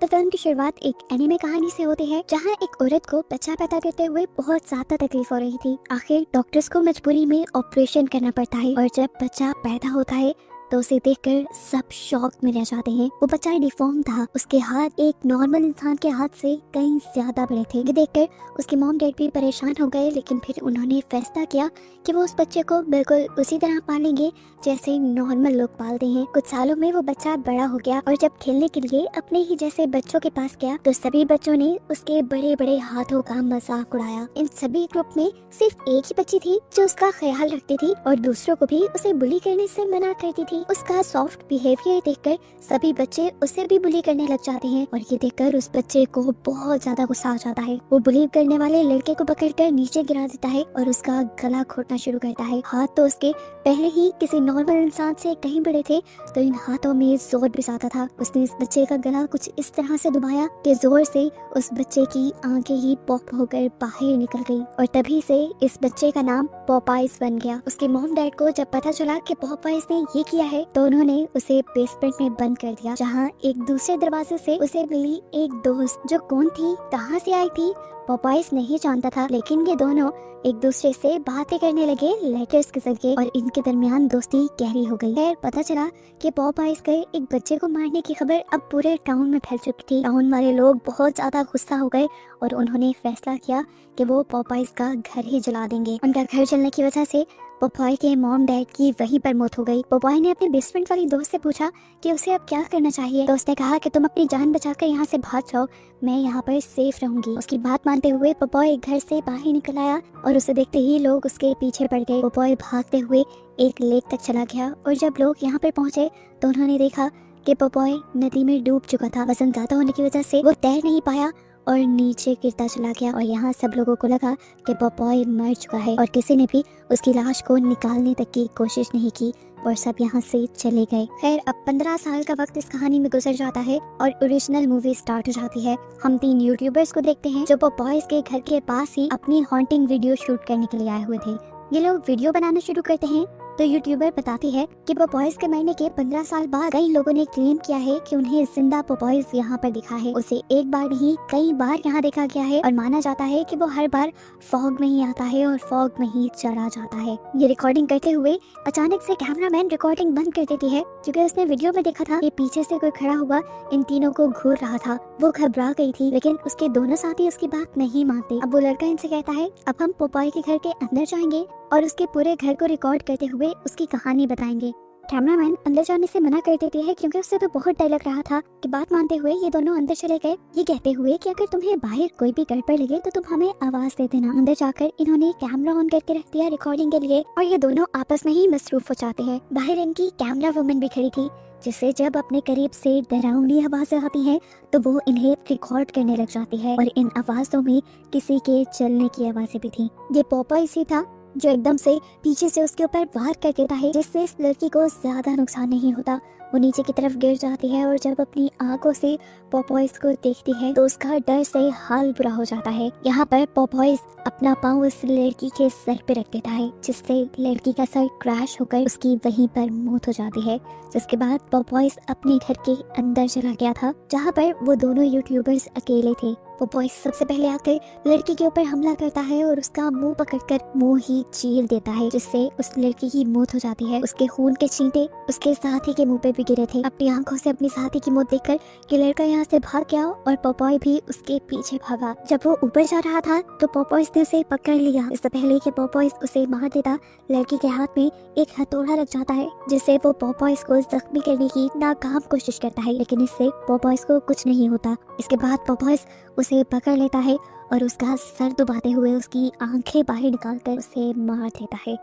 तो फिल्म की शुरुआत एक एनीमे कहानी से होती है जहां एक औरत को बच्चा पैदा करते हुए बहुत ज्यादा तकलीफ हो रही थी। आखिर डॉक्टर्स को मजबूरी में ऑपरेशन करना पड़ता है और जब बच्चा पैदा होता है तो उसे देखकर सब शॉक में रह जाते हैं। वो बच्चा डिफॉर्म था, उसके हाथ एक नॉर्मल इंसान के हाथ से कहीं ज्यादा बड़े थे। ये देखकर उसके मॉम डैड भी परेशान हो गए, लेकिन फिर उन्होंने फैसला किया कि वो उस बच्चे को बिल्कुल उसी तरह पालेंगे जैसे नॉर्मल लोग पालते हैं। कुछ सालों में वो बच्चा बड़ा हो गया और जब खेलने के लिए अपने ही जैसे बच्चों के पास गया तो सभी बच्चों ने उसके बड़े बड़े हाथों का मजाक उड़ाया। इन सभी ग्रुप में सिर्फ एक ही बच्ची थी जो उसका ख्याल रखती थी और दूसरों को भी उसे बुली करने से मना करती थी। उसका सॉफ्ट बिहेवियर देखकर सभी बच्चे उसे भी बुली करने लग जाते हैं और ये देखकर उस बच्चे को बहुत ज्यादा गुस्सा आ जाता है। वो बुली करने वाले लड़के को पकड़कर नीचे गिरा देता है और उसका गला घोटना शुरू करता है। हाथ तो उसके पहले ही किसी नॉर्मल इंसान से कहीं बड़े थे, तो इन हाथों में जोर भी ज्यादा था। उसने इस बच्चे का गला कुछ इस तरह से दबाया कि जोर से उस बच्चे की आंखें ही पॉप होकर बाहर निकल गई और तभी से इस बच्चे का नाम पॉपाइज बन गया। उसके मॉम डैड को जब पता चला कि पॉपाइज ने ये किया है तो उन्होंने उसे बेसमेंट में बंद कर दिया, जहाँ एक दूसरे दरवाजे से उसे मिली एक दोस्त जो कौन थी, कहाँ से आई थी, पॉपाइज नहीं जानता था। लेकिन ये दोनों एक दूसरे से बातें करने लगे लेटर्स के जरिए और इनके दरमियान दोस्ती गहरी हो गई। खैर पता चला कि पॉपाइज के एक बच्चे को मारने की खबर अब पूरे टाउन में फैल चुकी थी। टाउन वाले लोग बहुत ज्यादा गुस्सा हो गए और उन्होंने फैसला किया कि वो पॉपाइज का घर ही जला देंगे। उनका घर जलने की वजह से पॉपाई के मॉम डैड की वहीं पर मौत हो गई। पॉपाई ने अपने बेस्ट फ्रेंड वाली दोस्त से पूछा कि उसे अब क्या करना चाहिए, तो उसने कहा कि तुम अपनी जान बचाकर यहाँ से भाग जाओ, मैं यहाँ पर सेफ रहूंगी। उसकी बात मानते हुए पॉपाई घर से बाहर निकल आया और उसे देखते ही लोग उसके पीछे पड़ गए। पॉपाई भागते हुए एक लेक तक चला गया और जब लोग यहाँ पर पहुंचे तो उन्होंने देखा कि पॉपाई नदी में डूब चुका था। वजन ज्यादा होने की वजह से वो तैर नहीं पाया और नीचे गिरता चला गया और यहाँ सब लोगों को लगा कि पॉपाई मर चुका है और किसी ने भी उसकी लाश को निकालने तक की कोशिश नहीं की और सब यहाँ से चले गए। खैर अब 15 साल का वक्त इस कहानी में गुजर जाता है और ओरिजिनल मूवी स्टार्ट हो जाती है। हम 3 यूट्यूबर्स को देखते हैं जो पॉपाइज के घर के पास ही अपनी हॉन्टिंग वीडियो शूट करने के लिए आए हुए थे। ये लोग वीडियो बनाना शुरू करते हैं तो यूट्यूबर बताती है कि पॉपाइज के मरने के 15 साल बाद कई लोगों ने क्लेम किया है कि उन्हें जिंदा पॉपाइज यहाँ पर दिखा है। उसे एक बार नहीं कई बार यहाँ देखा गया है और माना जाता है कि वो हर बार फॉग में ही आता है और फॉग में ही चला जाता है। ये रिकॉर्डिंग करते हुए अचानक से कैमरामैन रिकॉर्डिंग बंद कर देती है क्योंकि उसने वीडियो में देखा था कि पीछे से कोई खड़ा हुआ इन तीनों को घूर रहा था। वो घबरा गई थी लेकिन उसके दोनों साथी उसकी बात नहीं मानते। अब वो लड़का इनसे कहता है अब हम पॉपाई के घर के अंदर जाएंगे और उसके पूरे घर को रिकॉर्ड करते हुए उसकी कहानी बताएंगे। कैमरामैन अंदर जाने से मना कर देती है क्योंकि उससे तो बहुत डर लग रहा था। कि बात मानते हुए ये दोनों अंदर चले गए, ये कहते हुए कि अगर तुम्हें बाहर कोई भी गड़बड़ लगे तो तुम हमें आवाज दे देना। अंदर जाकर इन्होंने कैमरा ऑन करके रख दिया रिकॉर्डिंग के लिए और ये दोनों आपस में ही मसरूफ हो जाते हैं। बाहर इनकी कैमरा वुमन भी खड़ी थी जिससे जब अपने करीब से डरावनी आवाजें आती हैं तो वो इन्हें रिकॉर्ड करने लग जाती है और इन आवाजों में किसी के चलने की आवाजें भी थी। ये पॉपाई ही था जो एकदम से पीछे से उसके ऊपर वार कर देता है जिससे इस लड़की को ज्यादा नुकसान नहीं होता। वो नीचे की तरफ गिर जाती है और जब अपनी आंखों से पॉपाइज को देखती है तो उसका डर से हाल बुरा हो जाता है। यहाँ पर पॉपाइज अपना पाँव उस लड़की के सर पे रख देता है जिससे लड़की का सर क्रैश होकर उसकी वहीं पर मौत हो जाती है। जिसके बाद पॉपाइज अपने घर के अंदर चला गया था जहाँ पर वो दोनों यूट्यूबर्स अकेले थे। पॉपाइज सबसे पहले आकर लड़की के ऊपर हमला करता है और उसका मुंह पकड़कर मुंह ही चीर देता है जिससे उस लड़की की मौत हो जाती है। उसके खून के छींटे उसके साथी के मुंह पे भी गिरे थे। अपनी आंखों से अपनी साथी की मौत देखकर ये लड़का यहाँ से भाग गया और पॉपाई भी उसके पीछे भागा। जब वो ऊपर जा रहा था तो पॉपाइज ने उसे पकड़ लिया। इससे पहले कि पॉपाइज उसे मार देता लड़की के हाथ में एक हथौड़ा लग जाता है जिससे वो पॉपाइज को जख्मी करने की नाकाम कोशिश करता है, लेकिन इससे पॉपाइज को कुछ नहीं होता। इसके बाद पॉपाइज उसे पकड़ लेता है और उसका सर दबाते हुए उसकी आंखें बाहर निकालकर उसे मार देता है।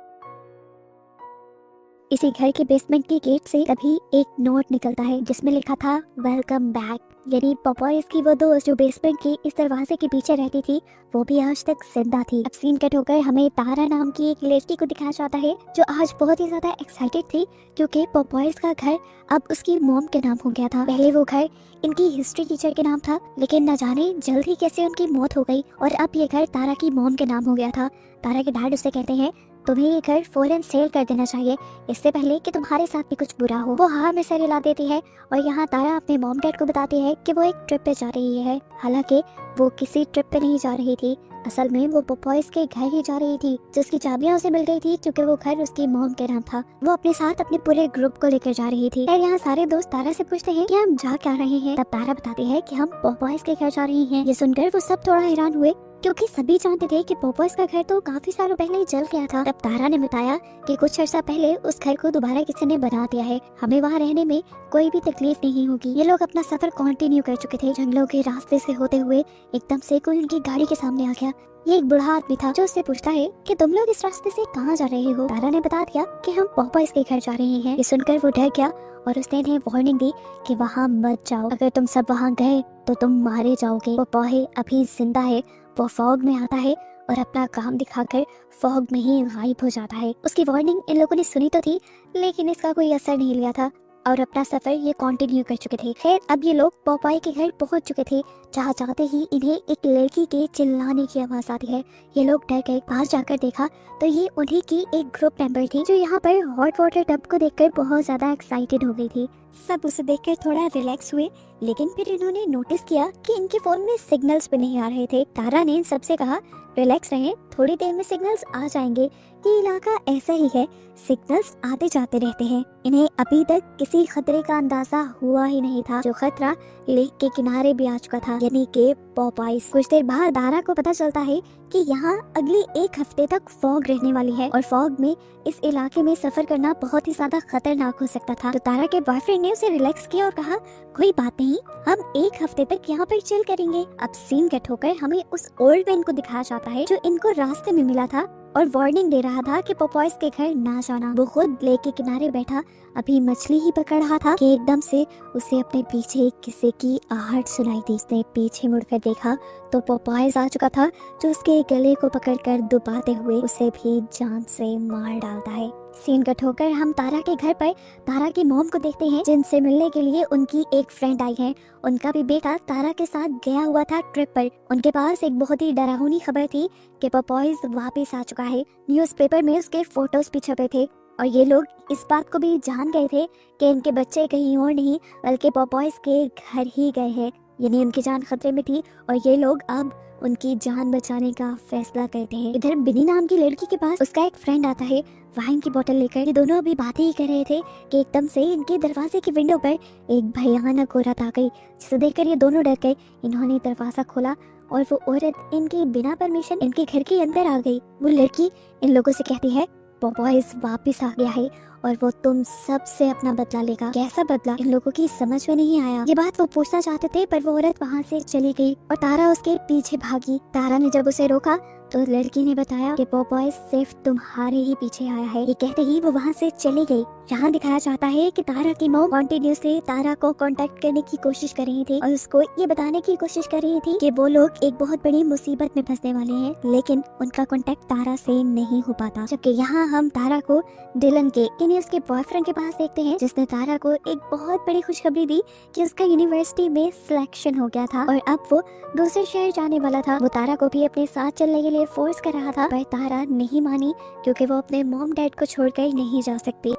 इसी घर के बेसमेंट के गेट से तभी एक नोट निकलता है जिसमें लिखा था वेलकम बैक। यानी पॉपाइज की वो दोस्त जो बेसमेंट के इस दरवाजे के पीछे रहती थी वो भी आज तक जिंदा थी। अब सीन कट होकर हमें तारा नाम की एक लड़की को दिखाया जाता है जो आज बहुत ही ज्यादा एक्साइटेड थी क्योंकि पॉपाइज का घर अब उसकी मॉम के नाम हो गया था। पहले वो घर इनकी हिस्ट्री टीचर के नाम था लेकिन न जाने जल्द ही कैसे उनकी मौत हो गई और अब ये घर तारा की मॉम के नाम हो गया था। तारा के डैड उससे कहते हैं तुम्हें ये घर फौरन सेल कर देना चाहिए, इससे पहले कि तुम्हारे साथ भी कुछ बुरा हो। वो हाँ में सर हिला देती है और यहाँ तारा अपने मॉम डैड को बताती है कि वो एक ट्रिप पे जा रही है। हालांकि वो किसी ट्रिप पे नहीं जा रही थी, असल में वो पोपॉयज के घर ही जा रही थी, जिसकी चाबियां उसे मिल गई थी क्योंकि वो घर उसकी मॉम के नाम था। वो अपने साथ अपने पूरे ग्रुप को लेकर जा रही थी। फिर यहाँ सारे दोस्त तारा से पूछते हैं कि हम जा क्या रहे हैं। तब तारा बताती है कि हम पोपॉयज के घर जा रही हैं। ये सुनकर वो सब थोड़ा हैरान हुए क्योंकि सभी जानते थे कि पोपॉयज का घर तो काफी सालों पहले ही जल गया था। तब तारा ने बताया कि कुछ अर्सा पहले उस घर को दोबारा किसी ने बना दिया है, हमें वहाँ रहने में कोई भी तकलीफ नहीं होगी। ये लोग अपना सफर कंटिन्यू कर चुके थे। जंगलों के रास्ते से होते हुए एकदम से कोई उनकी गाड़ी के सामने आ गया। ये एक बूढ़ा आदमी था जो उससे पूछता है कि तुम लोग इस रास्ते से कहाँ जा रहे हो। तारा ने बता दिया कि हम पोपॉयज के घर जा रहे हैं। ये सुनकर वो डर गया और उसने इन्हें वार्निंग दी कि वहाँ मत जाओ, अगर तुम सब वहाँ गए तो तुम मारे जाओगे। पोपॉय अभी जिंदा है, वो फॉग में आता है और अपना काम दिखाकर फॉग में ही गायब हो जाता है। उसकी वार्निंग इन लोगों ने सुनी तो थी, लेकिन इसका कोई असर नहीं लिया था और अपना सफर ये कंटिन्यू कर चुके थे। खैर अब ये लोग पोपॉय के घर पहुंच चुके थे। जहाँ जाते ही इन्हें एक लड़की के चिल्लाने की आवाज आती है। ये लोग डर गए। पास जाकर देखा तो ये उन्हीं की एक ग्रुप मेंबर थी जो यहाँ पर हॉट वाटर टब को देखकर बहुत ज्यादा एक्साइटेड हो गई थी। सब उसे देखकर थोड़ा रिलैक्स हुए, लेकिन फिर इन्होंने नोटिस किया कि इनके फोन में सिग्नल्स भी नहीं आ रहे थे। तारा ने इन सबसे कहा रिलैक्स रहें, थोड़ी देर में सिग्नल्स आ जाएंगे। ये इलाका ऐसा ही है, सिग्नल्स आते जाते रहते हैं। इन्हें अभी तक किसी खतरे का अंदाजा हुआ ही नहीं था। जो खतरा लेक के किनारे भी आ चुका था, यानी कि पोपॉयज। कुछ देर बाद तारा को पता चलता है कि यहाँ अगले एक हफ्ते तक फॉग रहने वाली है और फॉग में इस इलाके में सफर करना बहुत ही ज्यादा खतरनाक हो सकता था। तो तारा के बॉयफ्रेंड ने उसे रिलैक्स किया और कहा कोई बात नहीं, हम एक हफ्ते तक यहाँ पर चिल करेंगे। अब सीन कट होकर हमें उस ओल्ड मैन को दिखाया जाता है जो इनको रास्ते में मिला था और वार्निंग दे रहा था कि पोपॉयज के घर ना जाना। वो खुद लेक के किनारे बैठा अभी मछली ही पकड़ रहा था कि एकदम से उसे अपने पीछे किसी की आहट सुनाई दी। उसने पीछे मुड़कर देखा तो पोपॉयज आ चुका था, जो उसके गले को पकड़कर दुबाते हुए उसे भी जान से मार डालता है। सीन कट होकर हम तारा के घर पर तारा की मॉम को देखते हैं, जिनसे मिलने के लिए उनकी एक फ्रेंड आई है। उनका भी बेटा तारा के साथ गया हुआ था ट्रिप पर। उनके पास एक बहुत ही डरावनी खबर थी कि पोपॉयज वापस आ चुका है। न्यूज़पेपर में उसके फोटोज भी छपे थे और ये लोग इस बात को भी जान गए थे कि इनके बच्चे कहीं और नहीं बल्कि पोपॉयज के घर ही गए हैं, यानी उनकी जान खतरे में थी और ये लोग अब उनकी जान बचाने का फैसला करते हैं। इधर बिनी नाम की लड़की के पास उसका एक फ्रेंड आता है वाइन की बोतल लेकर। ये दोनों अभी बातें ही कर रहे थे कि एकदम से इनके दरवाजे की विंडो पर एक भयानक औरत आ गई, जिसे देखकर ये दोनों डर गए। इन्होंने दरवाजा खोला और वो औरत इनके बिना परमिशन इनके घर के अंदर आ गई। वो लड़की इन लोगों से कहती है पोपॉयज वापस आ गया है और वो तुम सब से अपना बदला लेगा। कैसा बदला, इन लोगों की समझ में नहीं आया। ये बात वो पूछना चाहते थे पर वो औरत वहाँ से चली गई और तारा उसके पीछे भागी। तारा ने जब उसे रोका तो लड़की ने बताया कि पोपॉयज सिर्फ तुम्हारे ही पीछे आया है। ये कहते ही वो वहाँ से चली गई। यहाँ दिखाया जाता है कि तारा की मॉम कंटिन्यूअसली तारा को कांटेक्ट करने की कोशिश कर रही थी और उसको ये बताने की कोशिश कर रही थी कि वो लोग एक बहुत बड़ी मुसीबत में फंसने वाले हैं, लेकिन उनका कांटेक्ट तारा से नहीं हो पाता। जबकि यहाँ हम तारा को डिलन के यानी उसके बॉयफ्रेंड के पास देखते हैं, जिसने तारा को एक बहुत बड़ी खुशखबरी दी कि उसका यूनिवर्सिटी में सिलेक्शन हो गया था और अब वो दूसरे शहर जाने वाला था। वो तारा को भी अपने साथ चलने के लिए फोर्स कर रहा था, पर तारा नहीं मानी क्योंकि वो अपने मॉम डैड को छोड़कर नहीं जा सकती।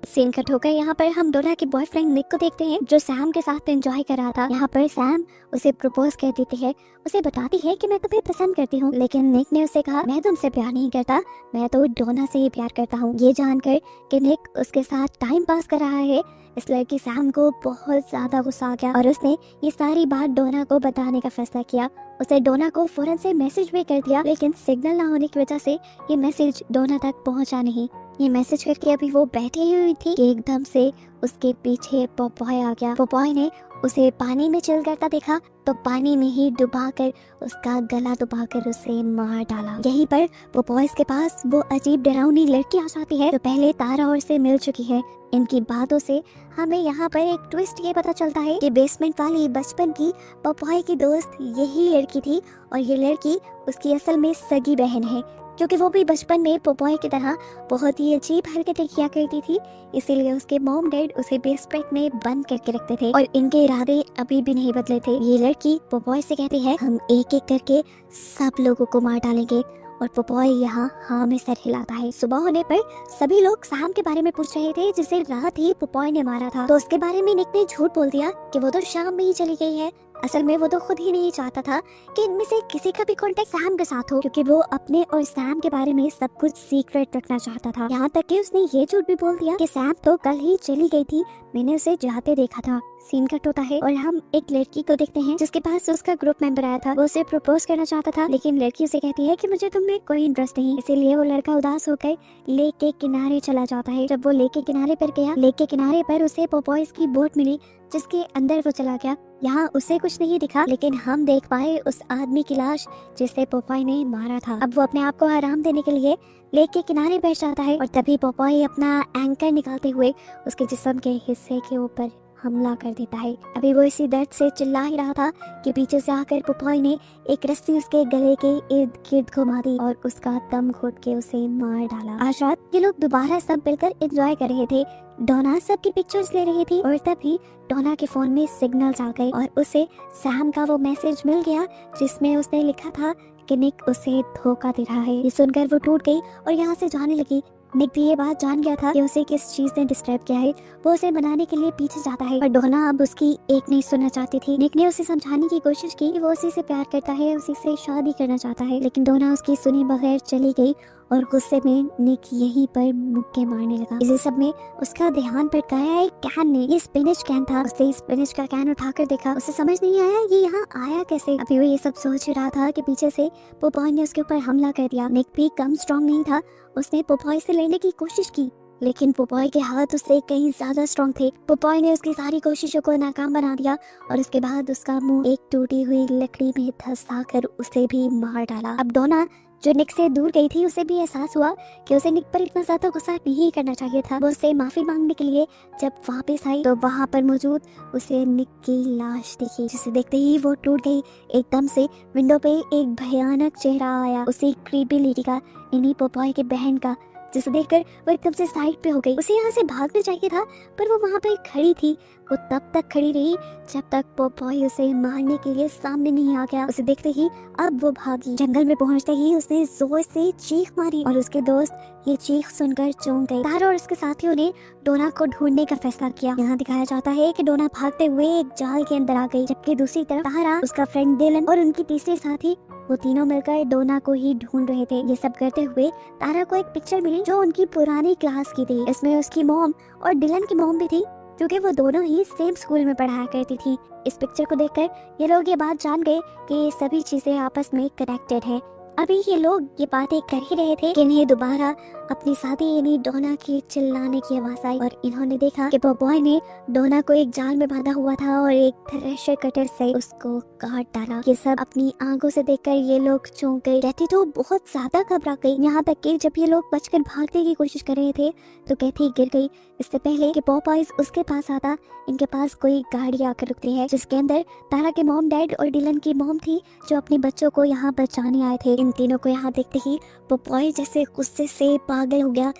सीन कट होकर यहाँ पर हम डोना के बॉयफ्रेंड निक को देखते हैं, जो सैम के साथ एंजॉय कर रहा था। यहाँ पर सैम उसे प्रपोज कर देती है, उसे बताती है कि मैं तुम्हें पसंद करती हूँ, लेकिन निक ने उससे कहा मैं तुमसे प्यार नहीं करता, मैं तो डोना से ही प्यार करता हूँ। ये जानकर कि निक उसके साथ टाइम पास कर रहा है, इस लड़की सैम को बहुत ज्यादा गुस्सा आ गया और उसने ये सारी बात डोना को बताने का फैसला किया। उसने डोना को फौरन से मैसेज भी कर दिया, लेकिन सिग्नल ना होने की वजह से ये मैसेज डोना तक पहुंचा नहीं। ये मैसेज करके अभी वो बैठी हुई थी कि एकदम से उसके पीछे पोपॉय आ गया। पोपॉय ने उसे पानी में चिल करता देखा तो पानी में ही डुबाकर उसका गला दबाकर उसे मार डाला। यहीं पर पोपॉयज के पास वो अजीब डरावनी लड़की आ जाती है जो पहले तारा और से मिल चुकी है। इनकी बातों से हमें यहाँ पर एक ट्विस्ट ये पता चलता है कि बेसमेंट वाली बचपन की पोपॉय की दोस्त यही लड़की थी और ये लड़की उसकी असल में सगी बहन है, क्योंकि वो भी बचपन में पोपॉय की तरह बहुत ही अजीब हरकतें किया करती थी। इसीलिए उसके मॉम डैड उसे बेसमेंट में बंद करके रखते थे और इनके इरादे अभी भी नहीं बदले थे। ये लड़की पोपॉय से कहती है हम एक एक करके सब लोगों को मार डालेंगे और पोपॉय यहाँ हाँ में सर हिलाता है। सुबह होने पर सभी लोग सैम के बारे में पूछ रहे थे जिसे रात ही पोपॉय ने मारा था। तो उसके बारे में निक ने झूठ बोल दिया कि वो तो शाम में ही चली गई है। असल में वो तो खुद ही नहीं चाहता था कि इनमें से किसी का भी कांटेक्ट सैम के साथ हो, क्योंकि वो अपने और सैम के बारे में सब कुछ सीक्रेट रखना चाहता था। यहाँ तक कि उसने ये झूठ भी बोल दिया कि सैम तो कल ही चली गई थी, मैंने उसे जाते देखा था। सीन कट होता है और हम एक लड़की को देखते हैं जिसके पास उसका ग्रुप मेंबर आया था। वो उसे प्रपोज करना चाहता था, लेकिन लड़की उसे कहती है कि मुझे तुममें कोई इंटरेस्ट नहीं। इसीलिए वो लड़का उदास होकर लेक के किनारे चला जाता है। जब वो लेक के किनारे पर गया, लेक के किनारे पर उसे पोपॉयज की बोट मिली जिसके अंदर वो चला गया। यहाँ उसे कुछ नहीं दिखा, लेकिन हम देख पाए उस आदमी की लाश जिसे पोपॉय ने मारा था। अब वो अपने आप को आराम देने के लिए लेक के किनारे बैठ जाता है और तभी पोपॉय अपना एंकर निकालते हुए उसके जिस्म के हिस्से के ऊपर हमला कर देता है। अभी वो इसी दर्द से चिल्ला ही रहा था कि पीछे से आकर पोपॉय ने एक रस्सी उसके गले के इर्द गिर्द घुमा दी और उसका दम घोट के उसे मार डाला। आज रात ये लोग दोबारा सब मिलकर एंजॉय कर रहे थे। डोना सबकी पिक्चर्स ले रही थी और तभी डोना के फोन में सिग्नल्स आ गए और उसे सैम का वो मैसेज मिल गया जिसमें उसने लिखा था कि निक उसे धोखा दे रहा है। ये सुनकर वो टूट गई और यहाँ से जाने लगी। निक भी ये बात जान गया था कि उसे किस चीज ने डिस्टर्ब किया है। वो उसे बनाने के लिए पीछे जाता है, पर डोना अब उसकी एक नहीं सुनना चाहती थी। निक ने उसे समझाने की कोशिश की कि वो उसी से प्यार करता है, उसी से शादी करना चाहता है, लेकिन डोना उसकी सुनी बगैर चली गई और गुस्से में निक यहीं पर मुक्के मारने लगा। इसी सब में उसका ध्यान भटकाया एक कैन ने। ये स्पिनिच कैन था। उसने स्पिनिच का कैन उठाकर देखा। उसे समझ नहीं आया ये यहाँ आया कैसे। अभी वो ये सब सोच रहा था कि पीछे से पोपॉय ने उसके ऊपर हमला कर दिया। निक भी कम स्ट्रॉन्ग नहीं था। उसने पोपॉय से लेने की कोशिश की, लेकिन पोपॉय के हाथ उससे कहीं ज्यादा स्ट्रॉन्ग थे। पोपॉय ने उसकी सारी कोशिशों को नाकाम बना दिया और उसके बाद उसका मुंह एक टूटी हुई लकड़ी में धंसा कर उसे भी मार डाला। अब डोना जो निक से दूर गई थी उसे भी एहसास हुआ कि उसे निक पर इतना ज्यादा गुस्सा नहीं करना चाहिए था। वो उससे माफी मांगने के लिए जब वापस आई तो वहाँ पर मौजूद उसे निक की लाश दिखी, जिसे देखते ही वो टूट गई। एकदम से विंडो पे एक भयानक चेहरा आया, उसी क्रीपी लेडी का, इन्हीं पोपॉय के बहन का, जिसे देखकर वो एकदम से साइड पे हो गई। उसे यहाँ से भागना चाहिए था, पर वो वहाँ पे खड़ी थी। वो तब तक खड़ी रही जब तक पोपॉय उसे मारने के लिए सामने नहीं आ गया। उसे देखते ही अब वो भागी। जंगल में पहुँचते ही उसने जोर से चीख मारी और उसके दोस्त ये चीख सुनकर चौंक गए। तारा और उसके साथियों ने डोना को ढूंढने का फैसला किया। यहाँ दिखाया जाता है कि डोना भागते हुए एक जाल के अंदर आ गई, जबकि दूसरी तरफ तारा, उसका फ्रेंड डिलन और उनकी तीसरी साथी, वो तीनों मिलकर डोना को ही ढूंढ रहे थे। ये सब करते हुए तारा को एक पिक्चर मिली जो उनकी पुरानी क्लास की थी। इसमें उसकी मॉम और डिलन की मॉम भी थी, क्योंकि वो दोनों ही सेम स्कूल में पढ़ाया करती थी। इस पिक्चर को देखकर ये लोग ये बात जान गए कि ये सभी चीजें आपस में कनेक्टेड है। अभी ये लोग ये बातें कर ही रहे थे कि इन्हें दोबारा अपनी साथी यानी डोना की चिल्लाने की आवाज आई और इन्होंने देखा कि पोपॉय ने डोना को एक जाल में बांधा हुआ था और एक थ्रेशर कटर से उसको काट डाला। ये सब अपनी आंखों से देखकर ये लोग चौंक गए। कैथी तो बहुत ज्यादा घबरा गई। यहाँ तक कि जब ये लोग बचकर भागने की कोशिश कर रहे थे तो कैथी गिर गई। इससे पहले कि पोपॉय उसके पास आता, इनके पास कोई गाड़ी आकर रुकती है जिसके अंदर तारा के मॉम, डैड और डिलन की मॉम थी, जो अपने बच्चों को यहाँ बचाने आए थे। इन तीनों को यहाँ देखते ही पोपॉय जैसे गुस्से से पागल हो गया।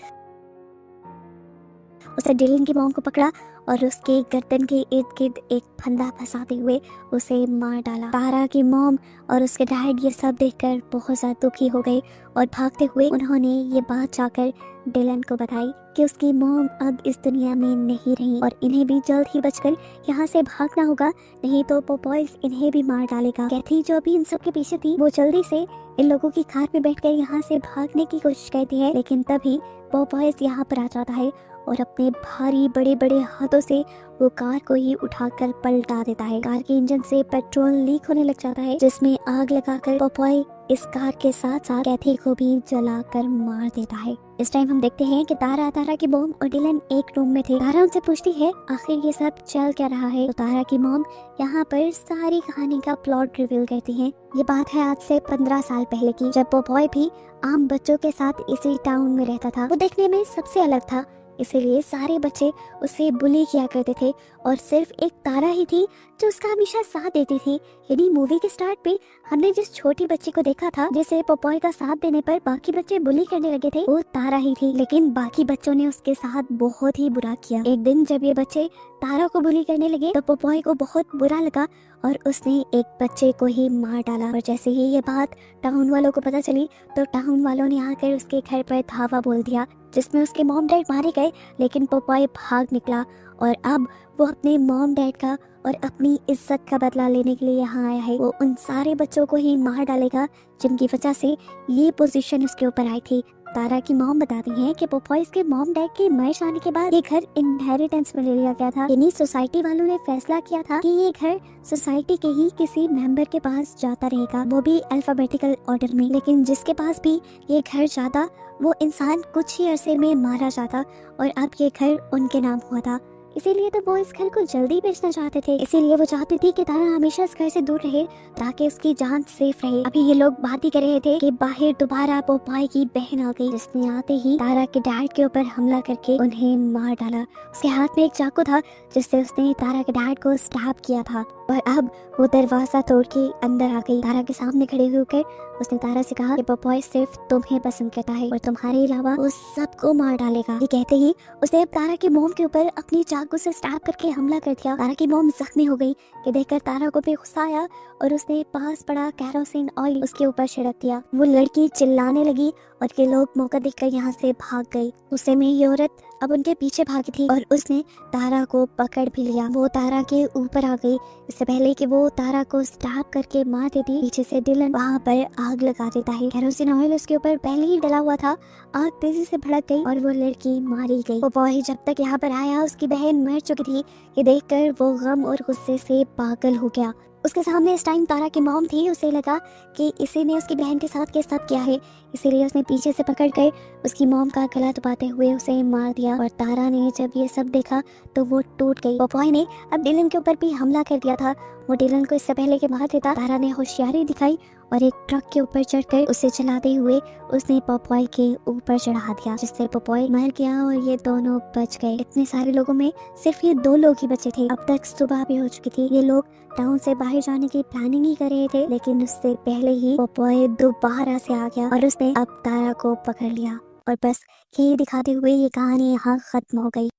उसने डिलन की मॉम को पकड़ा और उसके गर्दन के इर्द गिर्द एक फंदा फंसाते हुए उसे मार डाला। तारा की मॉम और उसके डैड ये सब देखकर बहुत ज्यादा दुखी हो गए और भागते हुए उन्होंने ये बात जाकर डिलन को बताई कि उसकी मॉम अब इस दुनिया में नहीं रही और इन्हें भी जल्द ही बचकर यहाँ से भागना होगा, नहीं तो पोपॉयज इन्हें भी मार डालेगा। कैथी जो अभी इन सब के पीछे थी वो जल्दी से इन लोगों की कार पे बैठकर यहाँ से भागने की कोशिश करती है, लेकिन तभी पोपॉयज यहाँ पर आ जाता है और अपने भारी बड़े बड़े हाथों से वो कार को ही उठाकर पलटा देता है। कार के इंजन से पेट्रोल लीक होने लग जाता है, जिसमें आग लगाकर पोपॉय इस कार के साथ साथ कैथी को भी जलाकर मार देता है। इस टाइम हम देखते हैं कि तारा की मॉम और डिलन एक रूम में थे। तारा उनसे पूछती है आखिर ये सब चल क्या रहा है, तो तारा की मॉम यहाँ पर सारी कहानी का प्लॉट रिवील करती है। ये बात है आज से 15 साल पहले की, जब पोपॉय भी आम बच्चों के साथ इसी टाउन में रहता था। वो देखने में सबसे अलग था, इसीलिए सारे बच्चे उसे बुली किया करते थे और सिर्फ एक तारा ही थी जो उसका हमेशा साथ देती थी। यानी मूवी के स्टार्ट पे हमने जिस छोटी बच्ची को देखा था जिसे पोपॉय का साथ देने पर बाकी बच्चे बुली करने लगे थे, वो तारा ही थी। लेकिन बाकी बच्चों ने उसके साथ बहुत ही बुरा किया। एक दिन जब ये बच्चे तारा को बुली करने लगे तो पोपॉय को बहुत बुरा लगा और उसने एक बच्चे को ही मार डाला। और जैसे ही ये बात टाउन वालों को पता चली तो टाउन वालों ने आकर उसके घर पर धावा बोल दिया, जिसमें उसके मॉम डैड मारे गए। लेकिन पोपॉय भाग निकला और अब वो अपने मॉम डैड का और अपनी इज्जत का बदला लेने के लिए यहाँ आया है। वो उन सारे बच्चों को ही मार डालेगा जिनकी वजह से ये पोजीशन उसके ऊपर आई थी। तारा की मॉम बताती हैं कि पोपॉय के मॉम डैड के मर जाने के बाद ये घर इनहेरिटेंस में ले लिया गया था। यानी सोसाइटी वालों ने फैसला किया था कि ये घर सोसाइटी के ही किसी मेंबर के पास जाता रहेगा, वो भी अल्फाबेटिकल ऑर्डर में। लेकिन जिसके पास भी ये घर जाता वो इंसान कुछ ही अरसे में मारा जाता और अब ये घर उनके नाम हुआ था। इसीलिए तो वो इस घर को जल्दी बेचना चाहते थे। इसीलिए वो चाहती थी कि तारा हमेशा इस घर से दूर रहे ताकि उसकी जान सेफ रहे। अभी ये लोग बात ही कर रहे थे कि बाहर दोबारा पोपॉय की बहन आ गई, जिसने आते ही तारा के डैड के ऊपर हमला करके उन्हें मार डाला। उसके हाथ में एक चाकू था जिससे उसने तारा के डैड को स्टैब किया था और अब वो दरवाजा तोड़ के अंदर आ गई। तारा के सामने खड़े होकर उसने तारा से कहा कि पोपॉय सिर्फ तुम्हें पसंद करता है और तुम्हारे अलावा वो सबको मार डालेगा। ये कहते ही उसने अब तारा की मोम के ऊपर अपनी चाकू से स्टैब करके हमला कर दिया। तारा की मोम जख्मी हो गई। ये देखकर तारा को भी गुस्सा आया और उसने पास पड़ा कैरोसिन ऑयल उसके ऊपर छिड़क दिया। वो लड़की चिल्लाने लगी और ये लोग मौका देखकर यहाँ से भाग गई। गुस्से में ये औरत अब उनके पीछे भागी थी और उसने तारा को पकड़ भी लिया। वो तारा के ऊपर आ गई। इससे पहले कि वो तारा को स्टैब करके मार देती, पीछे से डिलन वहाँ पर आग लगा देता है। केरोसिन ऑयल उसके ऊपर पहले ही डला हुआ था। आग तेजी से भड़क गई और वो लड़की मारी गई। पोपॉय जब तक यहाँ पर आया उसकी बहन मर चुकी थी। ये देखकर वो गम और गुस्से से पागल हो गया। उसके सामने इस टाइम तारा की मॉम थी। उसे लगा कि इसी ने उसकी बहन के साथ ये सब किया है, इसीलिए उसने पीछे से पकड़कर उसकी मॉम का गला दबाते हुए उसे मार दिया। और तारा ने जब ये सब देखा तो वो टूट गई। पोपॉय ने अब डिलन के ऊपर भी हमला कर दिया था। वो डिलन को इससे पहले कि मार देता, तारा ने होशियारी दिखाई और एक ट्रक के ऊपर चढ़कर उसे चलाते हुए उसने पोपॉय के ऊपर चढ़ा दिया, जिससे पोपॉय मर गया और ये दोनों बच गए। इतने सारे लोगों में सिर्फ ये 2 लोग ही बचे थे। अब तक सुबह भी हो चुकी थी। ये लोग टाउन से बाहर जाने की प्लानिंग ही कर रहे थे, लेकिन उससे पहले ही पोपॉय दोबारा से आ गया और उसने अब तारा को पकड़ लिया। और बस यही दिखाते हुए ये कहानी यहाँ खत्म हो गई।